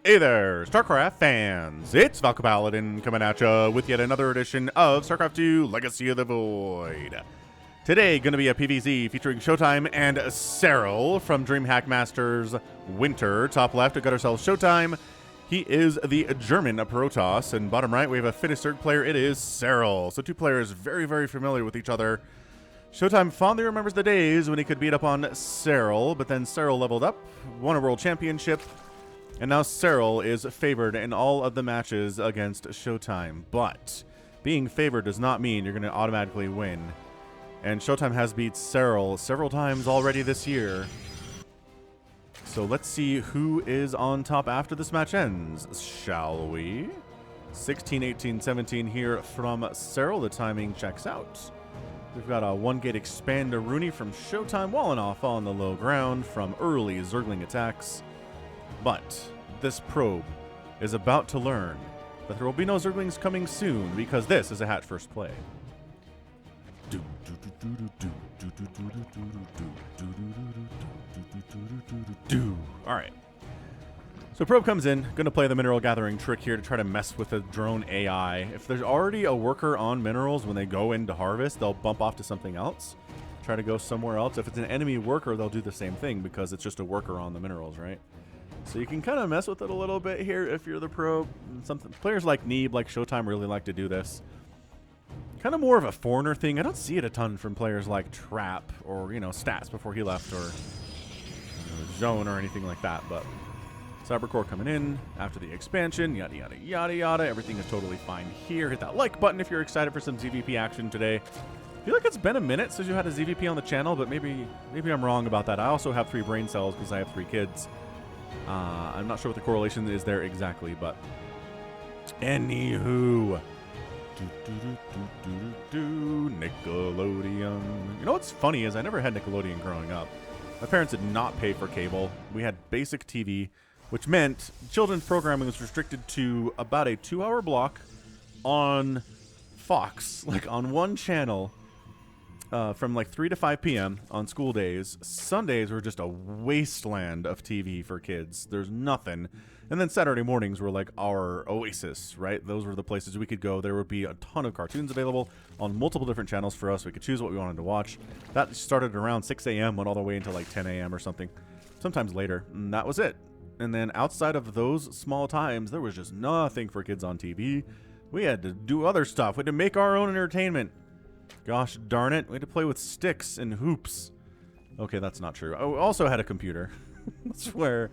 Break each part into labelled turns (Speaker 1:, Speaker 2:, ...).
Speaker 1: Hey there, StarCraft fans! It's Falcon Paladin coming at ya with yet another edition of StarCraft 2 Legacy of the Void. Today, gonna be a PvZ featuring ShoWTimE and Serral from DreamHack Masters Winter. Top left, we got ourselves ShoWTimE. He is the German Protoss, and bottom right, we have a Finnish Zerg player. It is Serral. So two players very, very familiar with each other. ShoWTimE fondly remembers the days when he could beat up on Serral, but then Serral leveled up, won a world championship, and now Serral is favored in all of the matches against ShoWTimE. But being favored does not mean you're going to automatically win. And ShoWTimE has beat Serral several times already this year. So let's see who is on top after this match ends, shall we? 16, 18, 17 here from Serral. The timing checks out. We've got a 1-gate expand Rooney from ShoWTimE, walling off on the low ground from early Zergling attacks. But this probe is about to learn that there will be no Zerglings coming soon, because this is a hatch first play. Alright. So probe comes in, gonna play the mineral gathering trick here to try to mess with the drone AI. If there's already a worker on minerals, when they go into harvest, they'll bump off to something else. Try to go somewhere else. If it's an enemy worker, they'll do the same thing because it's just a worker on the minerals, right? So you can kind of mess with it a little bit here if you're the probe. Players like Neeb, like ShoWTimE, really like to do this. Kind of more of a foreigner thing. I don't see it a ton from players like Trap or, you know, Stats before he left, or Zone or anything like that. But Cybercore coming in after the expansion, yada, yada, yada, yada. Everything is totally fine here. Hit that like button if you're excited for some ZVP action today. I feel like it's been a minute since you had a ZVP on the channel, but maybe I'm wrong about that. I also have 3 brain cells because I have 3 kids. I'm not sure what the correlation is there exactly, but anywho. Nickelodeon. You know what's funny is I never had Nickelodeon growing up. My parents did not pay for cable. We had basic TV, which meant children's programming was restricted to about a 2-hour block on Fox, like on one channel. From like 3 to 5 p.m. on school days. Sundays were just a wasteland of TV for kids. There's nothing. And then Saturday mornings were like our oasis, right? Those were the places we could go. There would be a ton of cartoons available on multiple different channels for us. We could choose what we wanted to watch. That started around 6 a.m., went all the way until like 10 a.m. or something. Sometimes later. And that was it. And then outside of those small times, there was just nothing for kids on TV. We had to do other stuff. We had to make our own entertainment. Gosh darn it, we had to play with sticks and hoops. Okay, that's not true. I also had a computer. That's where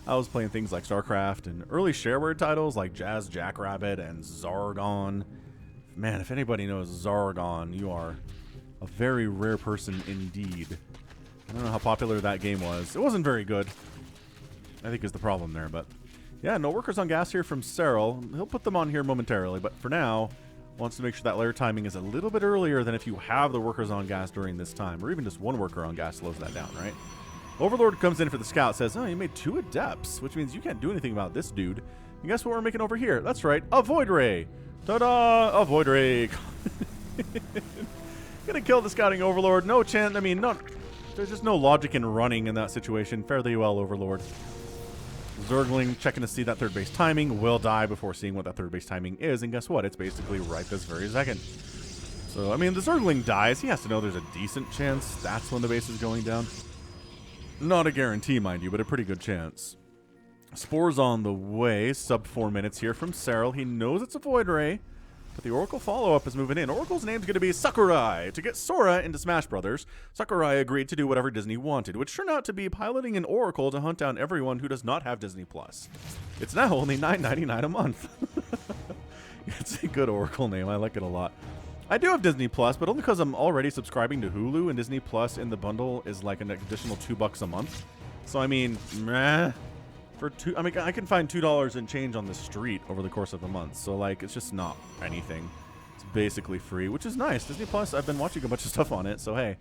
Speaker 1: I was playing things like StarCraft and early shareware titles like Jazz Jackrabbit and Zargon. Man, if anybody knows Zargon, you are a very rare person indeed. I don't know how popular that game was. It wasn't very good, I think is the problem there. But yeah, no workers on gas here from Serral. He'll put them on here momentarily, but for now, wants to make sure that layer timing is a little bit earlier than if you have the workers on gas during this time, or even just one worker on gas slows that down, right? Overlord comes in for the scout, says, oh, you made 2 adepts, which means you can't do anything about this dude. And guess what we're making over here? That's right, a Void Ray. Ta-da! A Void Ray. Gonna kill the scouting Overlord. No chance, I mean, there's just no logic in running in that situation. Fairly well, Overlord. Zergling checking to see that third base timing, will die before seeing what that third base timing is, and guess what? It's basically right this very second. So, I mean, the Zergling dies. He has to know there's a decent chance that's when the base is going down. Not a guarantee, mind you, but a pretty good chance. Spores on the way, sub 4 minutes here from Serral. He knows it's a Void Ray, but the Oracle follow-up is moving in. Oracle's name's going to be Sakurai. To get Sora into Smash Brothers, Sakurai agreed to do whatever Disney wanted, which turned out to be piloting an Oracle to hunt down everyone who does not have Disney+. It's now only $9.99 a month. It's a good Oracle name. I like it a lot. I do have Disney+, but only because I'm already subscribing to Hulu, and Disney+ in the bundle is like an additional $2 a month. So, I mean, meh. I mean, I can find $2 and change on the street over the course of a month. So, like, it's just not anything. It's basically free, which is nice. Disney Plus, I've been watching a bunch of stuff on it, so hey.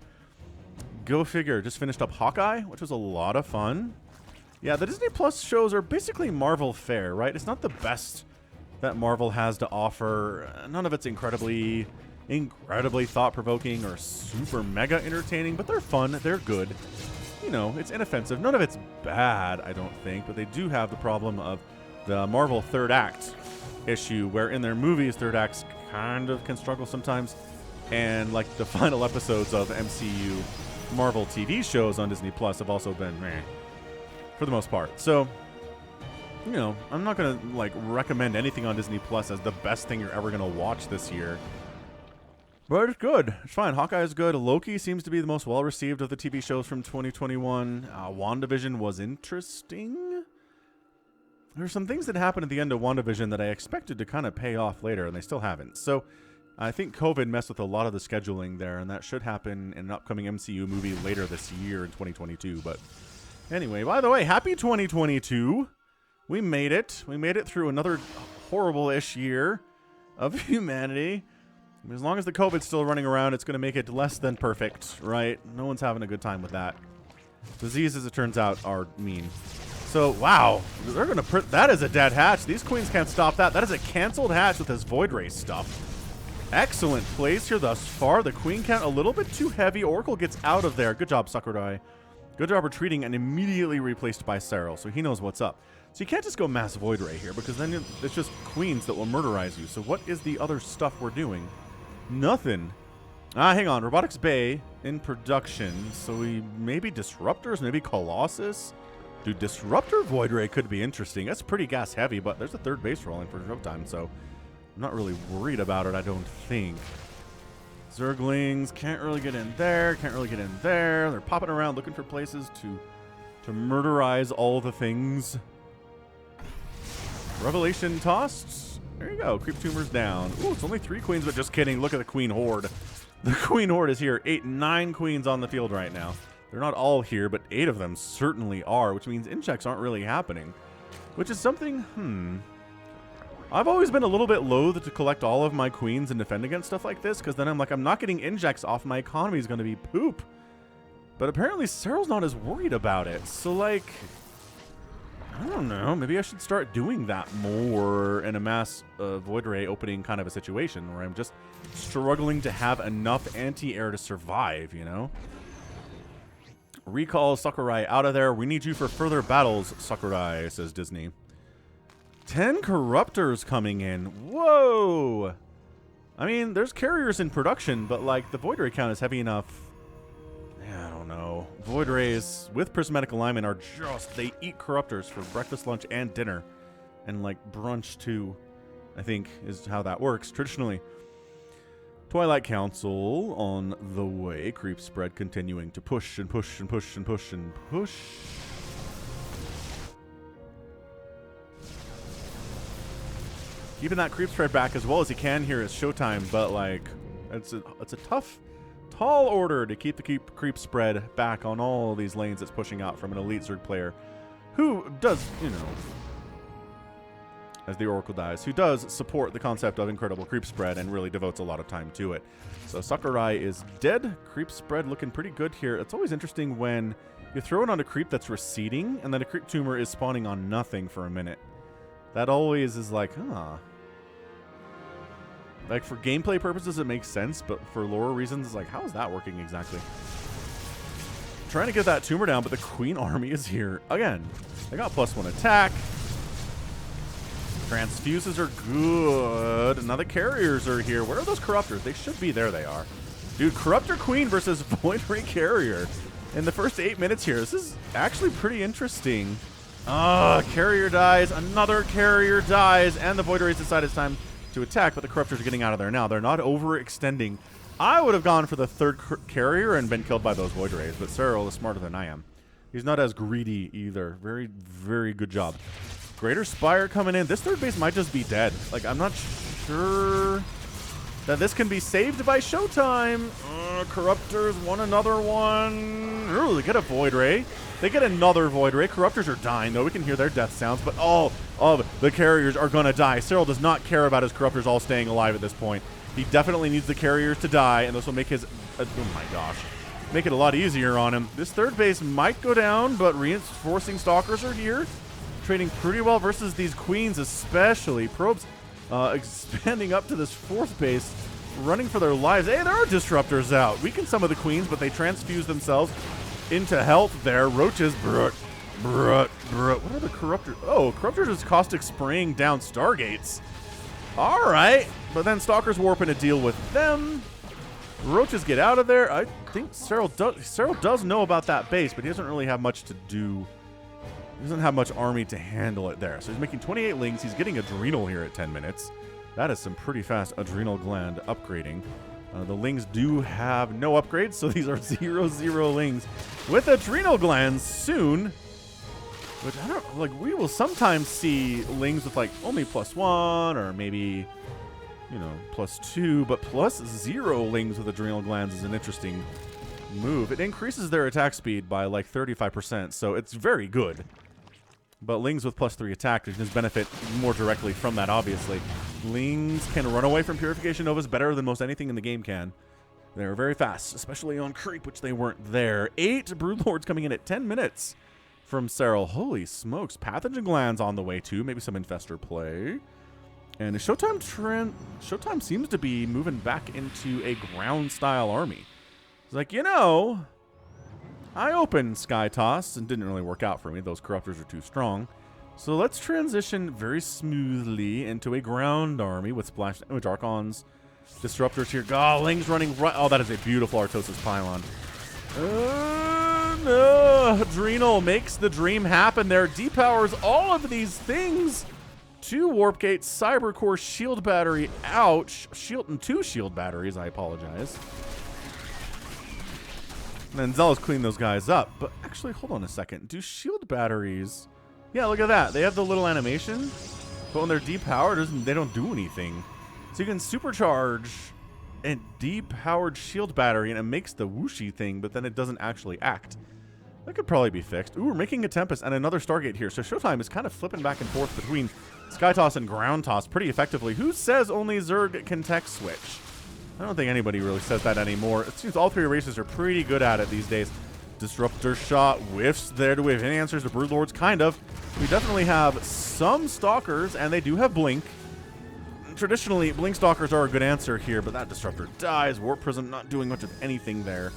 Speaker 1: Go figure. Just finished up Hawkeye, which was a lot of fun. Yeah, the Disney Plus shows are basically Marvel fare, right? It's not the best that Marvel has to offer. None of it's incredibly thought-provoking or super mega entertaining, but they're fun. They're good. You know, it's inoffensive. None of it's bad, I don't think, but they do have the problem of the Marvel third act issue, where in their movies, third acts kind of can struggle sometimes. And like the final episodes of MCU Marvel TV shows on Disney Plus have also been meh, for the most part. So, you know, I'm not going to like recommend anything on Disney Plus as the best thing you're ever going to watch this year. But it's good. It's fine. Hawkeye is good. Loki seems to be the most well-received of the TV shows from 2021. WandaVision was interesting. There's some things that happened at the end of WandaVision that I expected to kind of pay off later, and they still haven't. So I think COVID messed with a lot of the scheduling there, and that should happen in an upcoming MCU movie later this year in 2022. But anyway, by the way, happy 2022. We made it. We made it through another horrible-ish year of humanity. As long as the COVID's still running around, it's going to make it less than perfect, right? No one's having a good time with that. Diseases, it turns out, are mean. So, wow. They're going to print... That is a dead hatch. These queens can't stop that. That is a canceled hatch with this Void Ray stuff. Excellent plays here thus far. The queen count a little bit too heavy. Oracle gets out of there. Good job, Sakurai. Good job retreating and immediately replaced by Serral, so he knows what's up. So you can't just go mass Void Ray here, because then it's just queens that will murderize you. So what is the other stuff we're doing? Nothing. Hang on. Robotics Bay in production. So we maybe Disruptors, maybe Colossus. Dude, Disruptor Void Ray could be interesting. That's pretty gas heavy, but there's a third base rolling for ShoWTimE, so I'm not really worried about it, I don't think. Zerglings can't really get in there, can't really get in there. They're popping around looking for places to murderize all the things. Revelation tossed. There you go. Creep tumors down. Ooh, it's only 3 queens, but just kidding. Look at the queen horde. The queen horde is here. 9 queens on the field right now. They're not all here, but 8 of them certainly are, which means inchecks aren't really happening. Which is something, I've always been a little bit loath to collect all of my queens and defend against stuff like this, because then I'm like, I'm not getting injects off. My economy is going to be poop. But apparently Serral's not as worried about it. So, like, I don't know. Maybe I should start doing that more in a mass Void Ray opening kind of a situation where I'm just struggling to have enough anti-air to survive, you know? Recall Sakurai out of there. We need you for further battles, Sakurai, says Disney. 10 Corruptors coming in. Whoa! I mean, there's carriers in production, but, like, the Void Ray count is heavy enough. Yeah, I don't know. Void Rays with prismatic alignment are just, they eat Corruptors for breakfast, lunch, and dinner. And, like, brunch, too, I think, is how that works traditionally. Twilight Council on the way. Creep spread continuing to push and push and push and push and push. Keeping that creep spread back as well as he can here is ShoWTimE, but, like, it's a tough, tall order to keep the creep spread back on all these lanes it's pushing out from an elite Zerg player who does, you know, as the Oracle dies, who does support the concept of incredible creep spread and really devotes a lot of time to it. So Sakurai is dead. Creep spread looking pretty good here. It's always interesting when you throw it on a creep that's receding and then a creep tumor is spawning on nothing for a minute. That always is like, like, for gameplay purposes, it makes sense, but for lore reasons, it's like, how is that working exactly? Trying to get that tumor down, but the Queen Army is here. Again, they got +1 attack. Transfuses are good. Now the carriers are here. Where are those Corruptors? They should be. There they are. Dude, Corruptor Queen versus Void Ray Carrier in the first 8 minutes here. This is actually pretty interesting. Carrier dies. Another carrier dies. And the Void Rays decide it's time to attack, but the Corruptors are getting out of there now. They're not overextending. I would have gone for the third carrier and been killed by those Void Rays, but Serral is smarter than I am. He's not as greedy either. Very, very good job. Greater Spire coming in. This third base might just be dead. Like, I'm not sure that this can be saved by ShoWTimE. Corruptors want another one. Ooh, they get a Void Ray. They get another Void Ray. Corruptors are dying, though. We can hear their death sounds, but all of the carriers are going to die. Serral does not care about his Corruptors all staying alive at this point. He definitely needs the carriers to die, and this will make his... oh, my gosh. Make it a lot easier on him. This third base might go down, but reinforcing Stalkers are here. Trading pretty well versus these queens, especially. Probes expanding up to this fourth base, running for their lives. Hey, there are Disruptors out. Weaken some of the queens, but they transfuse themselves into health there. Roaches, Bruh. What are the Corruptors? Oh, Corruptors is caustic spraying down Stargates. All right. But then Stalkers warping to deal with them. Roaches get out of there. I think Serral does know about that base, but he doesn't really have much to do. He doesn't have much army to handle it there. So he's making 28 lings. He's getting Adrenal here at 10 minutes. That is some pretty fast Adrenal gland upgrading. The lings do have no upgrades, so these are 0/0 lings with Adrenal glands soon. But I don't like. We will sometimes see lings with like only +1 or maybe, you know, +2, but +0 lings with Adrenal glands is an interesting move. It increases their attack speed by like 35%, so it's very good. But lings with +3 attack just benefit more directly from that, obviously. Lings can run away from Purification Novas better than most anything in the game can. They're very fast, especially on creep, which they weren't there. 8 Broodlords coming in at 10 minutes from Serral. Holy smokes. Pathogen glands on the way too. Maybe some Infestor play. And the ShoWTimE seems to be moving back into a ground-style army. It's like, you know, I opened Sky Toss and didn't really work out for me. Those Corruptors are too strong. So let's transition very smoothly into a ground army with Splash Damage Archons, Disruptors here. Oh, Ling's running right. Oh, that is a beautiful Artosis Pylon. No. Adrenal makes the dream happen there. Depowers all of these things. 2 Warp Gates, Cyber Core, Shield Battery, ouch. And 2 Shield Batteries, I apologize. And then Zealous clean those guys up. But actually, hold on a second. Do Shield Batteries... Yeah, look at that. They have the little animation, but when they're depowered, they don't do anything. So you can supercharge a depowered shield battery, and it makes the whooshy thing, but then it doesn't actually act. That could probably be fixed. Ooh, we're making a Tempest and another Stargate here. So ShoWTimE is kind of flipping back and forth between Sky Toss and Ground Toss pretty effectively. Who says only Zerg can tech switch? I don't think anybody really says that anymore. It seems all 3 races are pretty good at it these days. Disruptor shot, whiffs there. Do we have any answers to Broodlords? Kind of. We definitely have some Stalkers, and they do have Blink. Traditionally, Blink Stalkers are a good answer here, but that Disruptor dies. Warp Prism not doing much of anything there.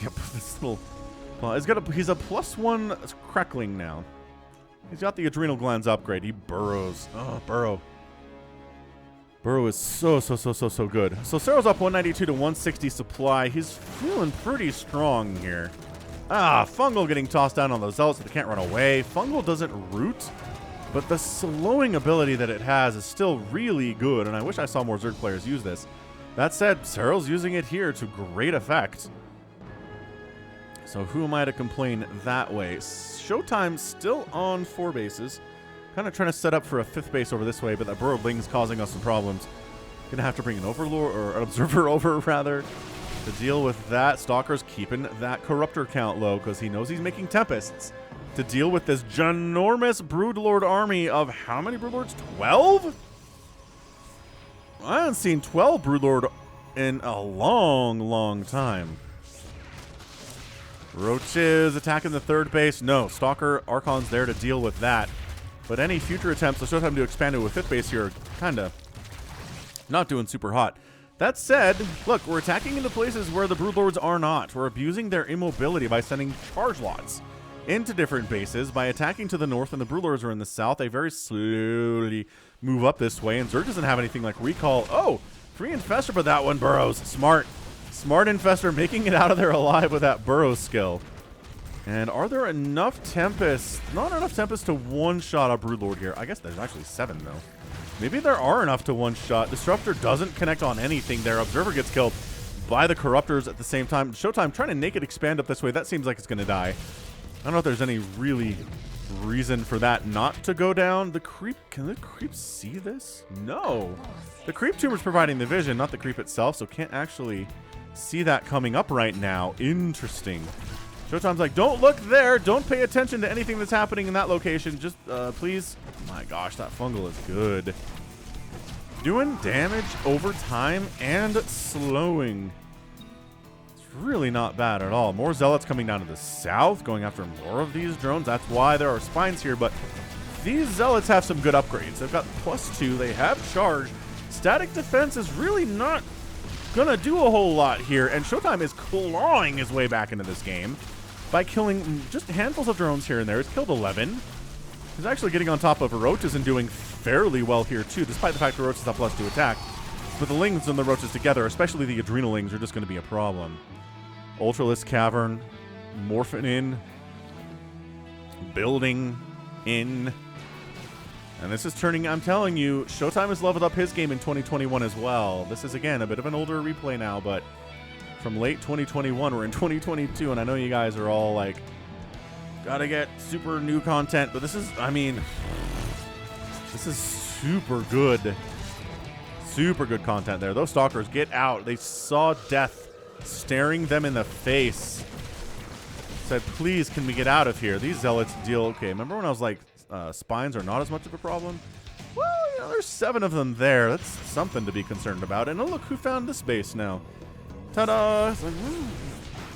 Speaker 1: Yep, this little... Well, he's a +1 Crackling now. He's got the Adrenal Glands upgrade. He burrows. Oh, Burrow. Burrow is so good. So Serral's up 192 to 160 supply. He's feeling pretty strong here. Ah, Fungal getting tossed down on those Zealots so they can't run away. Fungal doesn't root, but the slowing ability that it has is still really good, and I wish I saw more Zerg players use this. That said, Serral's using it here to great effect. So who am I to complain that way? ShoWTimE still on 4 bases. Kind of trying to set up for a 5th base over this way, but that Burrowed Ling's causing us some problems. Gonna have to bring an Overlord, or an Observer over, rather, to deal with that. Stalker's keeping that Corruptor count low because he knows he's making Tempests to deal with this ginormous Broodlord army of how many Broodlords? 12? I haven't seen 12 Broodlord in a long time. Roaches attacking the 3rd base. No, Stalker Archon's there to deal with that. But any future attempts to ShoWTimE to expand to a 5th base here are kind of not doing super hot. That said, look, we're attacking into places where the Broodlords are not. We're abusing their immobility by sending charge lots into different bases. By attacking to the north and the Broodlords are in the south, they very slowly move up this way. And Zerg doesn't have anything like recall. Oh, free Infestor, but that one burrows. Smart Infestor making it out of there alive with that burrow skill. And are there enough Tempests? Not enough Tempests to one-shot a Broodlord here. I guess there's actually 7, though. Maybe there are enough to one-shot. Disruptor doesn't connect on anything there. Observer gets killed by the Corruptors at the same time. ShoWTimE trying to naked expand up this way. That seems like it's going to die. I don't know if there's any really reason for that not to go down. The creep... Can the creep see this? No. The creep tumor's providing the vision, not the creep itself, so can't actually see that coming up right now. Interesting. ShoWTimE's like, don't look there. Don't pay attention to anything that's happening in that location. Just, please. Oh my gosh, that Fungal is good. Doing damage over time and slowing. It's really not bad at all. More Zealots coming down to the south, going after more of these drones. That's why there are spines here, but these Zealots have some good upgrades. They've got +2. They have charge. Static defense is really not gonna do a whole lot here, and ShoWTimE is clawing his way back into this game. by killing just handfuls of drones here and there. He's killed 11. He's actually getting on top of roaches and doing fairly well here too, despite the fact the roaches have +2 attack. But the lings and the roaches together, especially the adrenalings, are just going to be a problem. Ultralisk Cavern, morphing in, building in. And this is turning, I'm telling you, ShoWTimE has leveled up his game in 2021 as well. This is, again, a bit of an older replay now, but from late 2021, we're in 2022, and I know you guys are all like, gotta get super new content, but this is, I mean, this is super good. Super good content there. Those stalkers, get out. They saw death staring them in the face. Said, please, can we get out of here? These zealots deal, okay, remember when I was like, spines are not as much of a problem? Well, you know, there's 7 of them there. That's something to be concerned about. And oh, look who found this base now. Ta-da! It's like,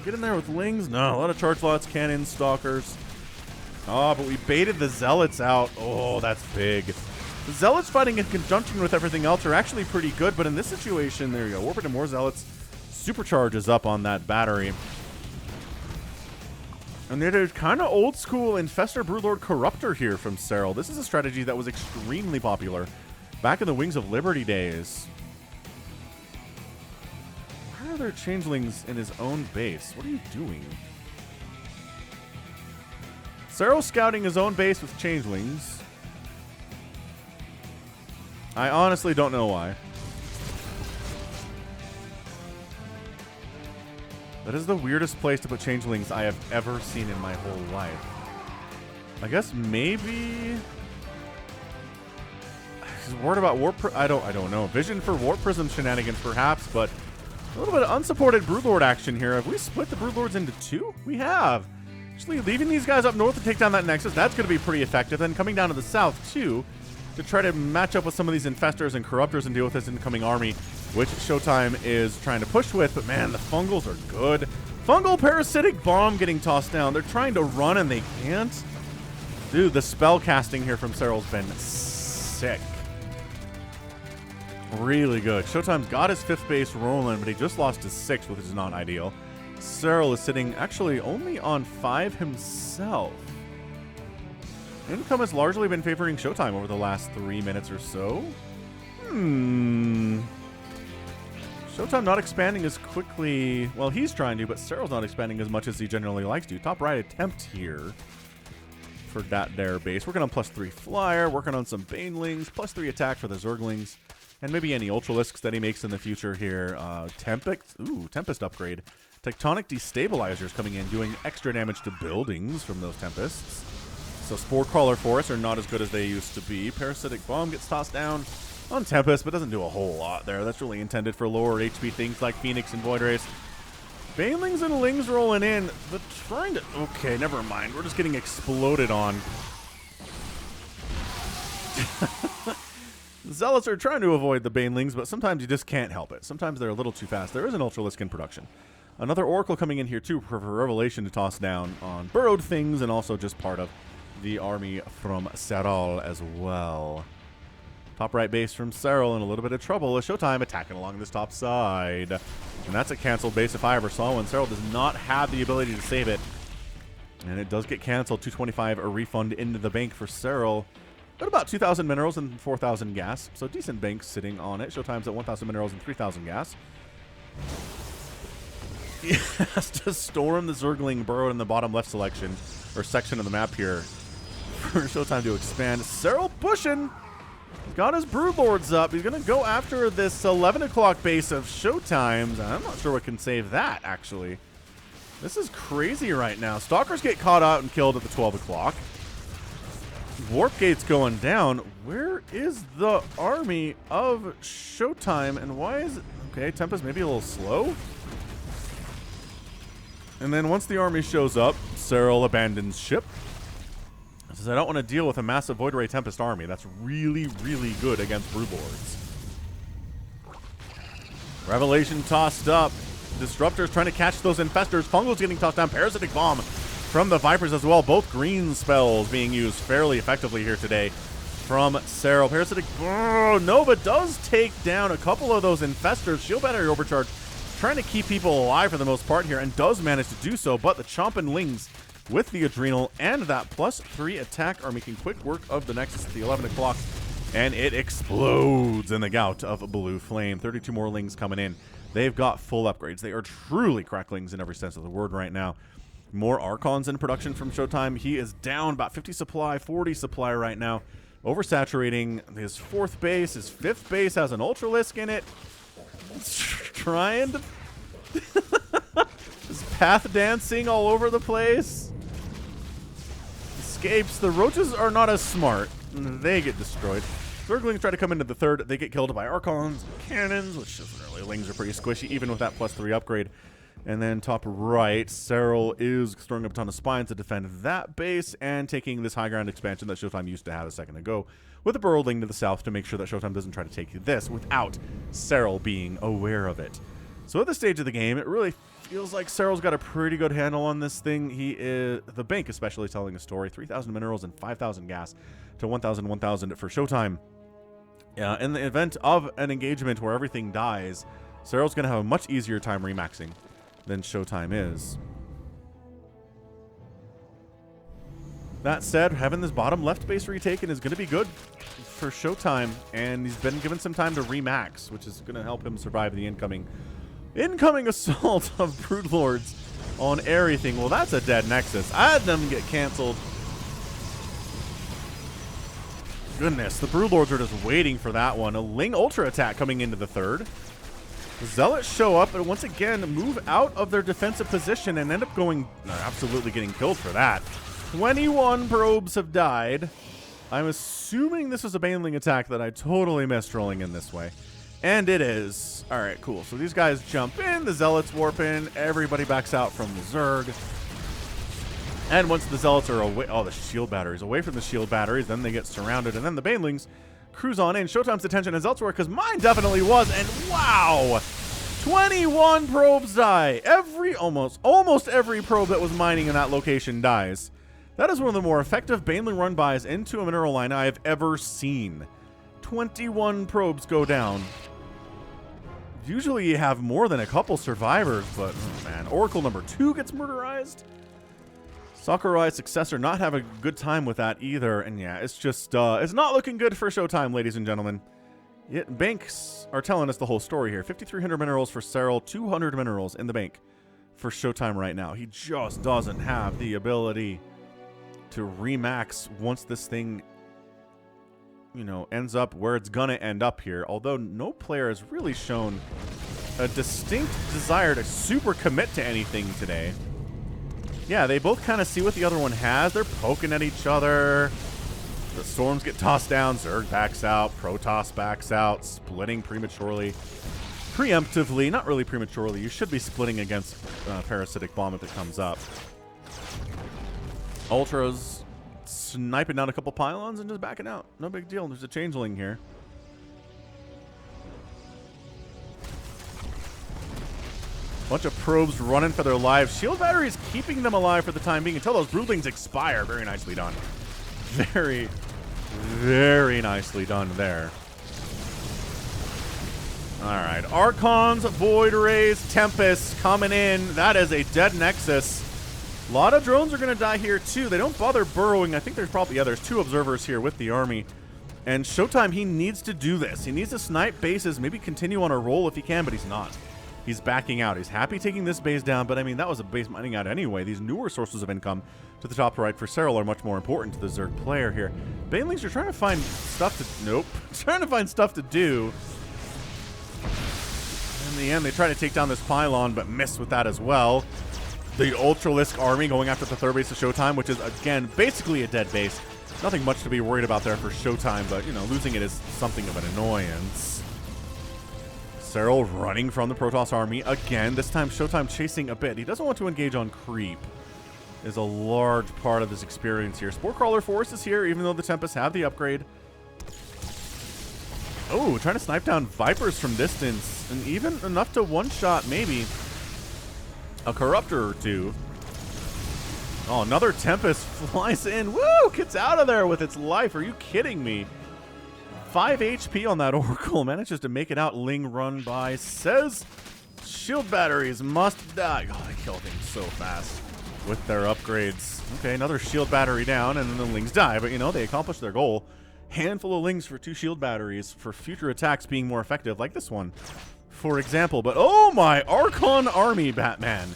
Speaker 1: get in there with lings. No, a lot of charge lots, cannons, stalkers. Oh, but we baited the zealots out. Oh, that's big. The zealots fighting in conjunction with everything else are actually pretty good, but in this situation, there you go. Warping to more zealots. Supercharges up on that battery. And there's kind of old school Infestor Broodlord Corruptor here from Serral. This is a strategy that was extremely popular back in the Wings of Liberty days. Why are there changelings in his own base? What are you doing? Serral scouting his own base with changelings. I honestly don't know why. That is the weirdest place to put changelings I have ever seen in my whole life. I guess maybe he's worried about warp. I don't know. Vision for warp prism shenanigans, perhaps, but a little bit of unsupported broodlord action here. Have we split the broodlords into 2? We have. Actually, leaving these guys up north to take down that nexus. That's going to be pretty effective. Then coming down to the south too, to try to match up with some of these infestors and corruptors and deal with this incoming army, which ShoWTimE is trying to push with. But man, the fungals are good. Fungal parasitic bomb getting tossed down. They're trying to run and they can't. Dude, the spell casting here from Serral's been sick. Really good. ShoWTimE's got his 5th base rolling, but he just lost his 6th, which is not ideal. Serral is sitting actually only on 5 himself. Income has largely been favoring ShoWTimE over the last 3 minutes or so. ShoWTimE not expanding as quickly. Well, he's trying to, but Serral's not expanding as much as he generally likes to. Top right attempt here for that there base. Working on +3 flyer, working on some banelings, +3 attack for the Zerglings, and maybe any Ultralisks that he makes in the future here. Tempest upgrade. Tectonic destabilizers coming in, doing extra damage to buildings from those Tempests. So Spore Crawler Forests are not as good as they used to be. Parasitic Bomb gets tossed down on Tempest, but doesn't do a whole lot there. That's really intended for lower HP things like Phoenix and Void Race. Banelings and Lings rolling in, but trying to... Okay, never mind. We're just getting exploded on. Zealots are trying to avoid the Banelings, but sometimes you just can't help it. Sometimes they're a little too fast. There is an Ultralisk in production. Another Oracle coming in here, too, for Revelation to toss down on burrowed things, and also just part of the army from Serral as well. Top right base from Serral in a little bit of trouble as ShoWTimE attacking along this top side. And that's a canceled base if I ever saw one. Serral does not have the ability to save it. And it does get canceled. 225 a refund into the bank for Serral. Got about 2,000 minerals and 4,000 gas. So decent bank sitting on it. ShoWTimE's at 1,000 minerals and 3,000 gas. He has to storm the Zergling burrowed in the bottom left selection or section of the map here for ShoWTimE to expand. Serral pushing. He's got his Broodlords up. He's going to go after this 11 o'clock base of ShoWTimE's. I'm not sure what can save that, actually. This is crazy right now. Stalkers get caught out and killed at the 12 o'clock. Warp Gate's going down. Where is the army of ShoWTimE? And why is it... Okay, Tempest maybe a little slow. And then once the army shows up, Serral abandons ship. Says, I don't want to deal with a massive Void Ray Tempest army. That's really, really good against Broodlords. Revelation tossed up. Disruptors trying to catch those infestors. Fungal's getting tossed down. Parasitic Bomb from the Vipers as well. Both green spells being used fairly effectively here today from Serral. Parasitic Nova does take down a couple of those infestors. Shield Battery Overcharge trying to keep people alive for the most part here, and does manage to do so, but the Chompin' Lings with the Adrenal and that +3 attack are making quick work of the Nexus at the 11 o'clock, and it explodes in the gout of Blue Flame. 32 more Lings coming in. They've got full upgrades. They are truly cracklings in every sense of the word right now. More Archons in production from ShoWTimE. He is down about 50 supply, 40 supply right now. Oversaturating his 4th base. His 5th base has an Ultralisk in it. Trying to... Just path dancing all over the place. Escapes. The Roaches are not as smart. They get destroyed. Zerglings try to come into the 3rd. They get killed by Archons and Cannons, which isn't really. Lings are pretty squishy, even with that +3 upgrade. And then top right, Serral is throwing up a ton of Spines to defend that base and taking this high ground expansion that ShoWTimE used to have a second ago with a Burrowed Ling to the south to make sure that ShoWTimE doesn't try to take this without Serral being aware of it. So at this stage of the game, it really feels like Serral's got a pretty good handle on this thing. He is, the bank especially, telling a story. 3,000 minerals and 5,000 gas to 1,000, 1,000 for ShoWTimE. In the event of an engagement where everything dies, Serral's going to have a much easier time remaxing than ShoWTimE is. That said, having this bottom left base retaken is going to be good for ShoWTimE, and he's been given some time to remax, which is going to help him survive the incoming assault of Broodlords on everything. Well, that's a dead Nexus. I had them get canceled. Goodness, the Broodlords are just waiting for that one. A Ling Ultra attack coming into the 3rd. The Zealots show up and once again move out of their defensive position and end up going, absolutely getting killed for that. 21 probes have died. I'm assuming this was a Baneling attack that I totally missed rolling in this way. And it is. Alright, cool. So these guys jump in, the Zealots warp in, everybody backs out from the Zerg. And once the Zealots are away, the shield batteries, away from the shield batteries, then they get surrounded, and then the Banelings cruise on in. ShoWTimE's attention is elsewhere because mine definitely was, and wow! 21 probes die. Almost every probe that was mining in that location dies. That is one of the more effective Baneling run buys into a mineral line I have ever seen. 21 probes go down. Usually you have more than a couple survivors, but oh man, Oracle number 2 gets murderized. Sakurai's successor not have a good time with that either, and yeah, it's just, it's not looking good for ShoWTimE, ladies and gentlemen. Yet banks are telling us the whole story here. 5,300 minerals for Serral, 200 minerals in the bank for ShoWTimE right now. He just doesn't have the ability to remax once this thing, you know, ends up where it's gonna end up here. Although no player has really shown a distinct desire to super commit to anything today. Yeah, they both kind of see what the other one has. They're poking at each other. The Storms get tossed down. Zerg backs out. Protoss backs out. Splitting prematurely. Preemptively. Not really prematurely. You should be splitting against Parasitic Bomb if it comes up. Ultras sniping down a couple pylons and just backing out. No big deal. There's a changeling here. Bunch of probes running for their lives. Shield batteries keeping them alive for the time being until those broodlings expire. Very nicely done. Very, very nicely done there. Alright. Archons, Void Rays, Tempest coming in. That is a dead Nexus. A lot of drones are going to die here too. They don't bother burrowing. I think there's probably, yeah, there's 2 observers here with the army. And ShoWTimE, he needs to do this. He needs to snipe bases, maybe continue on a roll if he can, but he's not. He's backing out. He's happy taking this base down, but I mean, that was a base mining out anyway. These newer sources of income to the top right for Serral are much more important to the Zerg player here. Banelings are trying to find stuff to... Nope. Trying to find stuff to do. In the end, they try to take down this pylon, but miss with that as well. The Ultralisk army going after the 3rd base of ShoWTimE, which is, again, basically a dead base. Nothing much to be worried about there for ShoWTimE, but, you know, losing it is something of an annoyance. Serral running from the Protoss army again. This time ShoWTimE chasing a bit. He doesn't want to engage on creep. Is a large part of this experience here. Spore Crawler Force is here, even though the Tempests have the upgrade. Oh, trying to snipe down Vipers from distance, and even enough to one-shot maybe a Corruptor or 2. Oh, another Tempest flies in. Woo! Gets out of there with its life. Are you kidding me? 5 HP on that Oracle. Manages to make it out. Ling run by. Says Shield batteries must die. Oh, they kill things so fast with their upgrades. Okay, another shield battery down, and then the Lings die. But, you know, they accomplished their goal. Handful of Lings for 2 shield batteries for future attacks being more effective, like this one, for example. But, oh my, Archon army, Batman.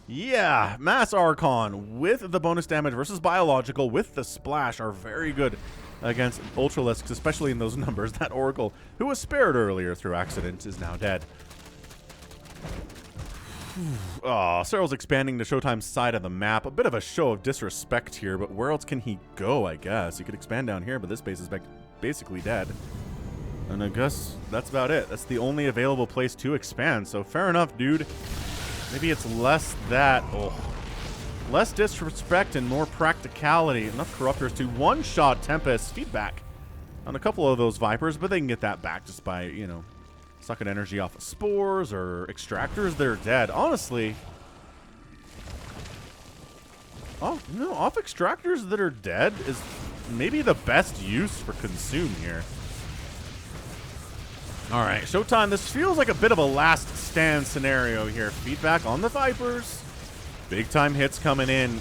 Speaker 1: Yeah, Mass Archon with the bonus damage versus biological with the splash are very good against Ultralisks, especially in those numbers. That Oracle, who was spared earlier through accident, is now dead. Oh, Serral's expanding to ShoWTimE's side of the map. A bit of a show of disrespect here, but where else can he go, I guess? He could expand down here, but this base is basically dead. And I guess that's about it. That's the only available place to expand, so fair enough, dude. Maybe it's less that. Oh. Less disrespect and more practicality. Enough Corruptors to one-shot Tempest feedback on a couple of those Vipers, but they can get that back just by, you know, sucking energy off of spores or extractors. They're dead. Honestly, oh no, off extractors that are dead is maybe the best use for consume here. All right, ShoWTimE. This feels like a bit of a last stand scenario here. Feedback on the Vipers. Big time hits coming in.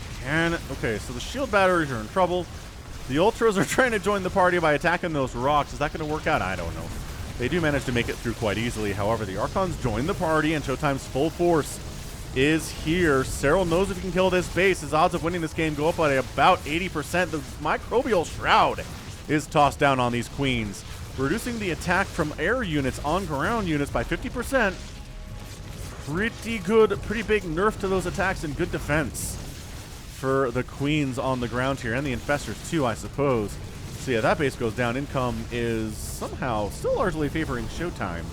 Speaker 1: Okay, so the shield batteries are in trouble. The Ultras are trying to join the party by attacking those rocks. Is that going to work out? I don't know. They do manage to make it through quite easily. However, the Archons join the party, and ShoWTimE's full force is here. Serral knows if he can kill this base, his odds of winning this game go up by about 80%. The Microbial Shroud is tossed down on these Queens, reducing the attack from air units on ground units by 50%. Pretty good, pretty big nerf to those attacks and good defense for the Queens on the ground here, and the Infestors too, I suppose. So yeah, that base goes down. Income is somehow still largely favoring ShoWTimE.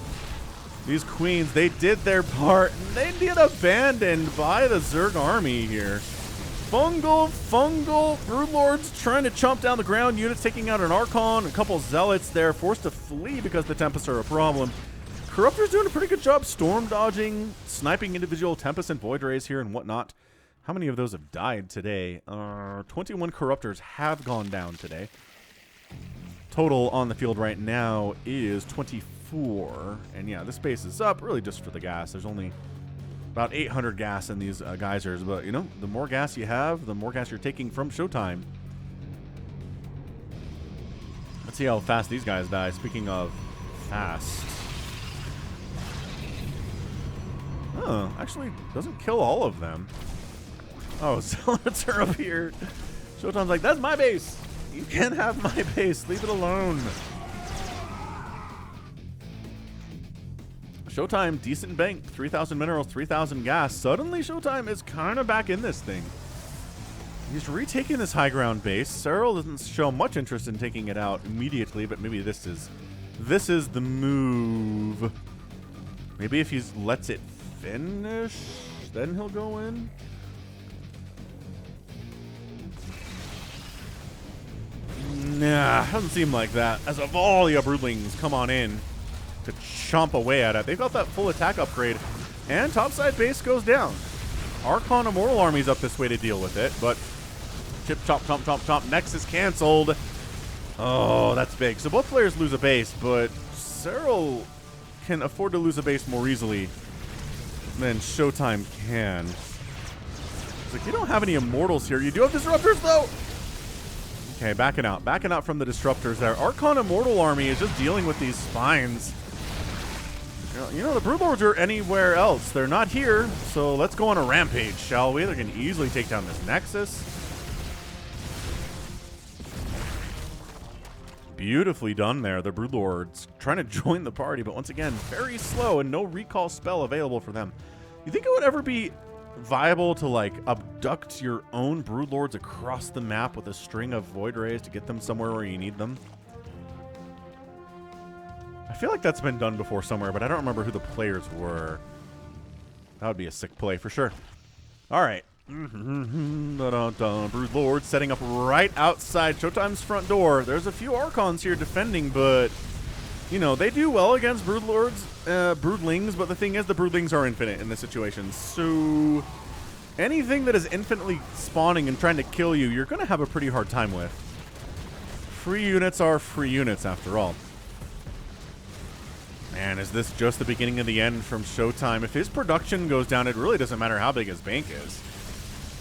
Speaker 1: These Queens, they did their part, and they get abandoned by the Zerg army here. Fungal, Broodlords trying to chomp down the ground units, taking out an Archon, a couple Zealots there, forced to flee because the Tempests are a problem. Corruptor's doing a pretty good job storm dodging, sniping individual Tempest and Void Rays here and whatnot. How many of those have died today? 21 Corruptors have gone down today. Total on the field right now is 24. And yeah, this base is up really just for the gas. There's only about 800 gas in these geysers. But, you know, the more gas you have, the more gas you're taking from ShoWTimE. Let's see how fast these guys die. Speaking of fast. Oh, actually doesn't kill all of them. Oh, Zealots are up here. ShoWTimE's like, that's my base. You can't have my base. Leave it alone. ShoWTimE, decent bank. 3,000 minerals, 3,000 gas. Suddenly, ShoWTimE is kind of back in this thing. He's retaking this high ground base. Serral doesn't show much interest in taking it out immediately, but maybe this is the move. Maybe if he lets it finish, then he'll go in. Nah, doesn't seem like that. As of all the Broodlings come on in to chomp away at it. They've got that full attack upgrade, and topside base goes down. Archon Immortal Army's up this way to deal with it, but chip, chop, chomp, chomp, chomp. Nexus canceled. Oh, that's big. So both players lose a base, but Serral can afford to lose a base more easily than ShoWTimE can. It's like, you don't have any Immortals here. You do have Disruptors, though. Okay, backing out from the Disruptors there. Archon Immortal Army is just dealing with these spines. You know, the Broodlords are anywhere else. They're not here, so let's go on a rampage, shall we? They can easily take down this Nexus. Beautifully done there. The Broodlords trying to join the party, but once again, very slow and no recall spell available for them. You think it would ever be viable to, like, abduct your own Broodlords across the map with a string of Void Rays to get them somewhere where you need them? I feel like that's been done before somewhere, but I don't remember who the players were. That would be a sick play for sure. All right. Broodlords setting up right outside ShoWTimE's front door. There's a few Archons here defending, but, you know, they do well against Broodlords, Broodlings, but the thing is the Broodlings are infinite in this situation. So anything that is infinitely spawning and trying to kill you, you're going to have a pretty hard time with. Free units are free units after all. Man, is this just the beginning of the end from ShoWTimE? If his production goes down, it really doesn't matter how big his bank is.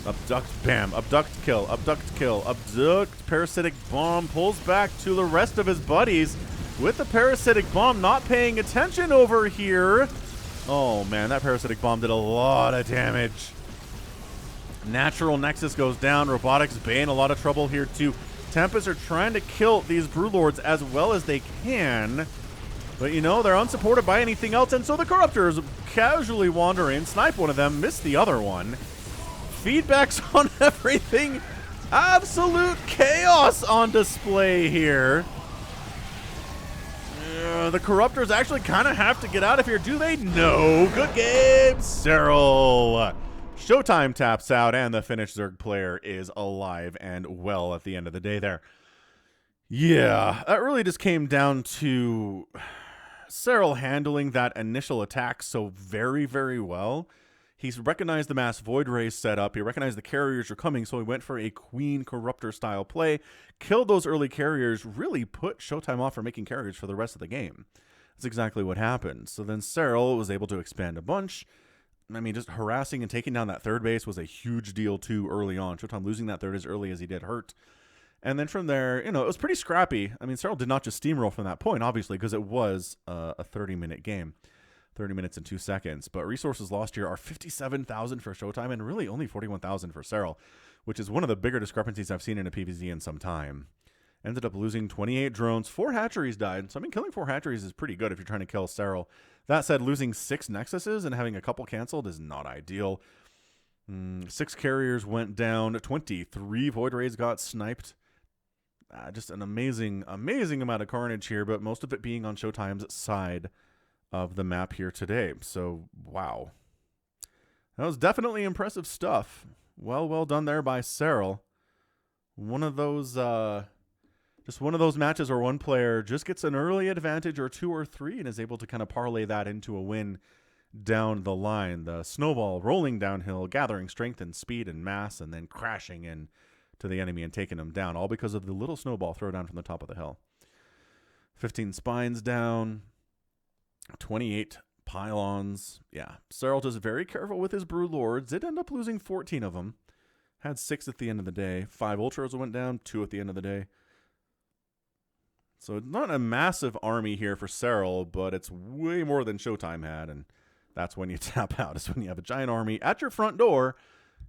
Speaker 1: Abduct, bam, abduct, kill, abduct, parasitic bomb, pulls back to the rest of his buddies with the parasitic bomb, not paying attention over here. Oh man, that parasitic bomb did a lot of damage. Natural Nexus goes down, Robotics Bay in a lot of trouble here too. Tempest are trying to kill these Brewlords as well as they can. But, you know, they're unsupported by anything else, and so the Corruptors casually wander in, snipe one of them, miss the other one. Feedbacks on everything. Absolute chaos on display here. The Corruptors actually kind of have to get out of here, do they? No. Good game, Serral. ShoWTimE taps out, and the Finnish Zerg player is alive and well at the end of the day there. Yeah, that really just came down to Serral handling that initial attack so very, very well. He's recognized the mass void ray setup. He recognized the carriers are coming, so he went for a Queen Corruptor style play. Killed those early carriers, really put ShoWTimE off for making carriers for the rest of the game. That's exactly what happened. So then Serral was able to expand a bunch. I mean, just harassing and taking down that third base was a huge deal too early on. ShoWTimE losing that third as early as he did hurt. And then from there, you know, it was pretty scrappy. I mean, Serral did not just steamroll from that point, obviously, because it was a 30-minute game. 30 minutes and 2 seconds. But resources lost here are 57,000 for ShoWTimE and really only 41,000 for Serral, which is one of the bigger discrepancies I've seen in a PvZ in some time. Ended up losing 28 drones. 4 hatcheries died. So, I mean, killing 4 hatcheries is pretty good if you're trying to kill Serral. That said, losing 6 Nexuses and having a couple canceled is not ideal. 6 carriers went down. 23 Void Rays got sniped. Just an amazing, amazing amount of carnage here, but most of it being on ShoWTimE's side of the map here today. So, wow. That was definitely impressive stuff. Well done there by Serral. One of those, just one of those matches where one player just gets an early advantage or 2 or 3 and is able to kind of parlay that into a win down the line. The snowball rolling downhill, gathering strength and speed and mass, and then crashing in to the enemy and taking them down, all because of the little snowball throwdown from the top of the hill. 15 spines down. 28 pylons. Yeah, Serral just very careful with his Brew Lords. Did end up losing 14 of them. Had 6 at the end of the day. 5 Ultras went down, 2 at the end of the day. So it's not a massive army here for Serral, but it's way more than ShoWTimE had, and that's when you tap out, is when you have a giant army at your front door.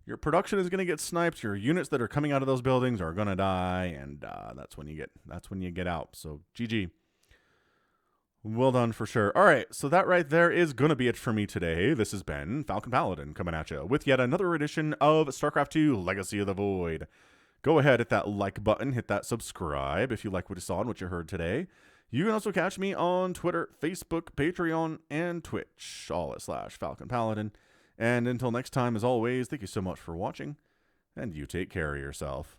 Speaker 1: Your production is going to get sniped. Your units that are coming out of those buildings are going to die, and that's when you get out. So GG. Well done for sure. All right, so that right there is going to be it for me today. This has been Falcon Paladin coming at you with yet another edition of StarCraft 2 Legacy of the Void. Go ahead, hit that like button, hit that subscribe if you like what you saw and what you heard today. You can also catch me on Twitter, Facebook, Patreon, and Twitch, all at /Falcon Paladin. And until next time, as always, thank you so much for watching, and you take care of yourself.